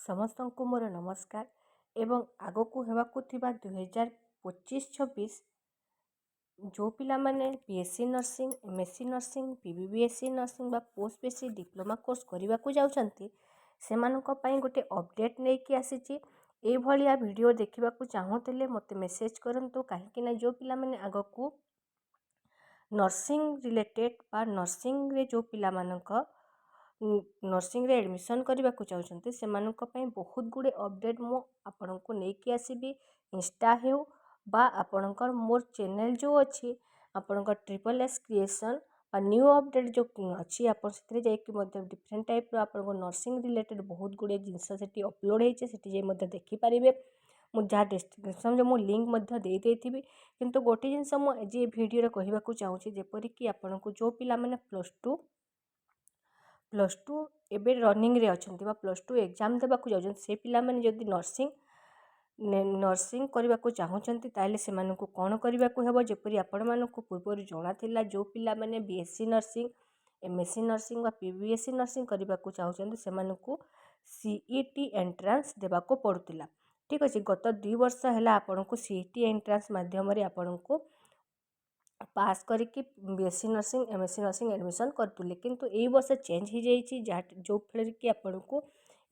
ସମସ୍ତଙ୍କୁ ମୋର ନମସ୍କାର ଏବଂ ଆଗକୁ ହେବାକୁ ଥିବା 2025-26 ଯେଉଁ ପିଲାମାନେ BSc nursing, MSc nursing, PBBSc nursing ବା ପୋଷ୍ଟ ବେସିକ୍ ଡିପ୍ଲୋମା କୋର୍ସ କରିବାକୁ ଯାଉଛନ୍ତି ସେମାନଙ୍କ ପାଇଁ ଗୋଟେ ଅପଡେଟ୍ ନେଇକି ଆସିଛି। ଏଇଭଳିଆ ଭିଡ଼ିଓ ଦେଖିବାକୁ ଚାହୁଁଥିଲେ ମୋତେ ମେସେଜ୍ କରନ୍ତୁ, କାହିଁକିନା ଯେଉଁ ପିଲାମାନେ ଆଗକୁ ନର୍ସିଂ ରିଲେଟେଡ୍ ବା ନର୍ସିଂରେ ଯେଉଁ ପିଲାମାନଙ୍କ ନର୍ସିଂରେ ଆଡ଼ମିସନ୍ କରିବାକୁ ଚାହୁଁଛନ୍ତି ସେମାନଙ୍କ ପାଇଁ ବହୁତ ଗୁଡ଼ିଏ ଅପଡେଟ୍ ମୁଁ ଆପଣଙ୍କୁ ନେଇକି ଆସିବି। ଇନଷ୍ଟା ହେଉ ବା ଆପଣଙ୍କର ମୋର ଚ୍ୟାନେଲ୍ ଯେଉଁ ଅଛି ଆପଣଙ୍କ SSS କ୍ରିଏସନ୍ ବା ନ୍ୟୁ ଅପଡେଟ୍ ଯେଉଁ ଅଛି ଆପଣ ସେଥିରେ ଯାଇକି ମଧ୍ୟ ଡିଫରେଣ୍ଟ ଟାଇପ୍ର ଆପଣଙ୍କ ନର୍ସିଂ ରିଲେଟେଡ୍ ବହୁତ ଗୁଡ଼ିଏ ଜିନିଷ ସେଠି ଅପଲୋଡ଼ ହେଇଛି, ସେଠି ଯାଇ ମଧ୍ୟ ଦେଖିପାରିବେ। ମୁଁ ଯାହା ଡେସ୍କ୍ରିପସନ୍ରେ ମୁଁ ଲିଙ୍କ୍ ମଧ୍ୟ ଦେଇଥିବି। କିନ୍ତୁ ଗୋଟେ ଜିନିଷ ମୁଁ ଆଜି ଏ ଭିଡ଼ିଓରେ କହିବାକୁ ଚାହୁଁଛି, ଯେପରିକି ଆପଣଙ୍କୁ ଯେଉଁ ପିଲାମାନେ ପ୍ଲସ୍ ଟୁ ଏବେ ରନିଂରେ ଅଛନ୍ତି ବା +2 ଏକ୍ଜାମ୍ ଦେବାକୁ ଯାଉଛନ୍ତି, ସେ ପିଲାମାନେ ଯଦି ନର୍ସିଂ କରିବାକୁ ଚାହୁଁଛନ୍ତି ତାହେଲେ ସେମାନଙ୍କୁ କ'ଣ କରିବାକୁ ହେବ। ଯେପରି ଆପଣମାନଙ୍କୁ ପୂର୍ବରୁ ଜଣାଥିଲା, ଯେଉଁ ପିଲାମାନେ BSc ନର୍ସିଂ, MSc ନର୍ସିଂ ବା PBBSc ନର୍ସିଂ କରିବାକୁ ଚାହୁଁଛନ୍ତି ସେମାନଙ୍କୁ CET ଏଣ୍ଟ୍ରାନ୍ସ ଦେବାକୁ ପଡ଼ୁଥିଲା। ଠିକ୍ ଅଛି, ଗତ 2 ବର୍ଷ ହେଲା ଆପଣଙ୍କୁ CET ଏଣ୍ଟ୍ରାନ୍ସ ମାଧ୍ୟମରେ ଆପଣଙ୍କୁ ପାସ୍ କରିକି BSc nursing, MSc nursing admission କରୁଥିଲେ। କିନ୍ତୁ ଏଇ ବର୍ଷ ଚେଞ୍ଜ ହେଇଯାଇଛି, ଯେଉଁ ଫଳରେ କି ଆପଣଙ୍କୁ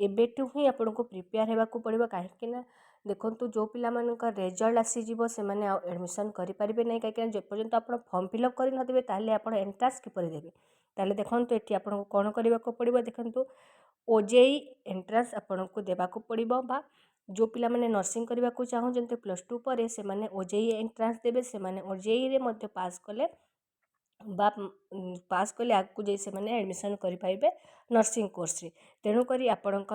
ଏବେଠୁ ହିଁ ଆପଣଙ୍କୁ ପ୍ରିପେୟାର ହେବାକୁ ପଡ଼ିବ। କାହିଁକିନା ଦେଖନ୍ତୁ, ଯେଉଁ ପିଲାମାନଙ୍କ ରେଜଲ୍ଟ ଆସିଯିବ ସେମାନେ ଆଉ ଆଡ଼ମିସନ୍ କରିପାରିବେ ନାହିଁ, କାହିଁକିନା ଯେପର୍ଯ୍ୟନ୍ତ ଆପଣ ଫର୍ମ ଫିଲ୍ଅପ୍ କରିନଥିବେ ତାହେଲେ ଆପଣ ଏଣ୍ଟ୍ରାନ୍ସ କିପରି ଦେବେ। ତାହେଲେ ଦେଖନ୍ତୁ ଏଠି ଆପଣଙ୍କୁ କ'ଣ କରିବାକୁ ପଡ଼ିବ। ଦେଖନ୍ତୁ, OJEE ଏଣ୍ଟ୍ରାନ୍ସ ଆପଣଙ୍କୁ ଦେବାକୁ ପଡ଼ିବ ବା ଯେଉଁ ପିଲାମାନେ ନର୍ସିଂ କରିବାକୁ ଚାହୁଁଛନ୍ତି +2 ପରେ ସେମାନେ OJEE ଏଣ୍ଟ୍ରାନ୍ସ ଦେବେ। ସେମାନେ OJEEରେ ମଧ୍ୟ ପାସ୍ କଲେ ଆଗକୁ ଯାଇ ସେମାନେ ଆଡ଼ମିସନ୍ କରିପାରିବେ ନର୍ସିଂ କୋର୍ସରେ। ତେଣୁକରି ଆପଣଙ୍କ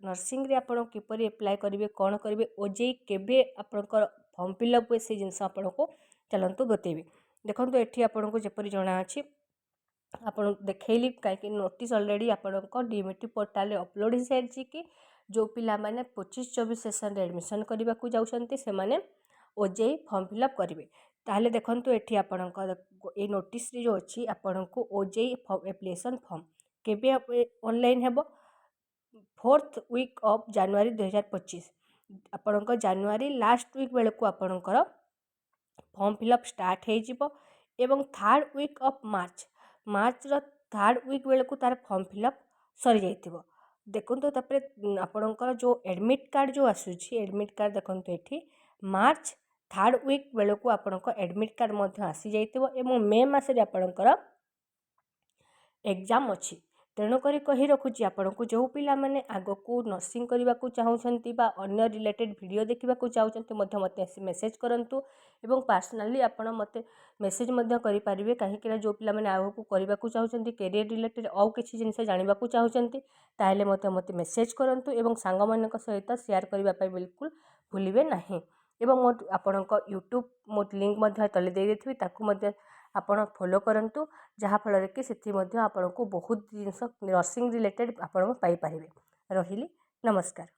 ନର୍ସିଂରେ ଆପଣ କିପରି ଆପ୍ଲାଏ କରିବେ, କ'ଣ କରିବେ, OJEE କେବେ ଆପଣଙ୍କର ଫର୍ମ ଫିଲ୍ଅପ୍ ହୁଏ, ସେଇ ଜିନିଷ ଆପଣଙ୍କୁ ଚାଲନ୍ତୁ ବତେଇବି। ଦେଖନ୍ତୁ, ଏଠି ଆପଣଙ୍କୁ ଯେପରି ଜଣାଅଛି ଆପଣଙ୍କୁ ଦେଖେଇଲି, କାହିଁକି ନୋଟିସ୍ ଅଲରେଡ଼ି ଆପଣଙ୍କ DMT ପୋର୍ଟାଲରେ ଅପଲୋଡ଼ ହେଇସାରିଛି କି ଯେଉଁ ପିଲାମାନେ 25-24 ସେସନ୍ରେ ଆଡ଼ମିସନ୍ କରିବାକୁ ଯାଉଛନ୍ତି ସେମାନେ OJEE ଫର୍ମ ଫିଲ୍ଅପ୍ କରିବେ। ତାହେଲେ ଦେଖନ୍ତୁ, ଏଠି ଆପଣଙ୍କ ଏଇ ନୋଟିସ୍ରେ ଯେଉଁ ଅଛି ଆପଣଙ୍କୁ OJEE ଆପ୍ଲିକେସନ୍ ଫର୍ମ କେବେ ଅନଲାଇନ୍ ହେବ, 4th ୱିକ୍ ଅଫ୍ ଜାନୁଆରୀ 2025। ଆପଣଙ୍କ ଜାନୁଆରୀ ଲାଷ୍ଟ ୱିକ୍ ବେଳକୁ ଆପଣଙ୍କର ଫର୍ମ ଫିଲ୍ଅପ୍ ଷ୍ଟାର୍ଟ ହେଇଯିବ ଏବଂ 3rd week off ମାର୍ଚ୍ଚର 3rd weak ବେଳକୁ ତା'ର ଫର୍ମ ଫିଲ୍ଅପ୍ ସରିଯାଇଥିବ। ଦେଖନ୍ତୁ, ତାପରେ ଆପଣଙ୍କର ଯେଉଁ ଆଡ଼ମିଟ୍ କାର୍ଡ଼ ଯେଉଁ ଆସୁଛି, ଆଡ଼ମିଟ୍ କାର୍ଡ଼ ଦେଖନ୍ତୁ ଏଠି ମାର୍ଚ୍ଚ 3rd ୱିକ୍ ବେଳକୁ ଆପଣଙ୍କ ଆଡ଼ମିଟ୍ କାର୍ଡ଼ ମଧ୍ୟ ଆସିଯାଇଥିବ ଏବଂ ମେ ମାସରେ ଆପଣଙ୍କର ଏକ୍ଜାମ୍ ଅଛି। ତେଣୁକରି କହି ରଖୁଛି ଆପଣଙ୍କୁ, ଯେଉଁ ପିଲାମାନେ ଆଗକୁ ନର୍ସିଂ କରିବାକୁ ଚାହୁଁଛନ୍ତି ବା ଅନ୍ୟ ରିଲେଟେଡ୍ ଭିଡ଼ିଓ ଦେଖିବାକୁ ଚାହୁଁଛନ୍ତି ମଧ୍ୟ ମୋତେ ମେସେଜ୍ କରନ୍ତୁ ଏବଂ ପର୍ସନାଲି ଆପଣ ମୋତେ ମେସେଜ୍ ମଧ୍ୟ କରିପାରିବେ। କାହିଁକିନା ଯେଉଁ ପିଲାମାନେ ଆଗକୁ କରିବାକୁ ଚାହୁଁଛନ୍ତି କ୍ୟାରିୟର ରିଲେଟେଡ୍ ଆଉ କିଛି ଜିନିଷ ଜାଣିବାକୁ ଚାହୁଁଛନ୍ତି ତାହେଲେ ମୋତେ ମେସେଜ୍ କରନ୍ତୁ ଏବଂ ସାଙ୍ଗମାନଙ୍କ ସହିତ ସେୟାର କରିବା ପାଇଁ ବିଲକୁଲ ଭୁଲିବେ ନାହିଁ। ଏବଂ ଆପଣଙ୍କ ୟୁଟ୍ୟୁବ୍ ଲିଙ୍କ୍ ମଧ୍ୟ ତଳେ ଦେଇଥିବି, ତାକୁ ମଧ୍ୟ ଆପଣ ଫଲୋ କରନ୍ତୁ, ଯାହାଫଳରେ କି ସେଥି ମଧ୍ୟ ଆପଣଙ୍କୁ ବହୁତ ଜିନିଷ ନର୍ସିଂ ରିଲେଟେଡ୍ ଆପଣ ପାଇପାରିବେ। ରହିଲି, ନମସ୍କାର।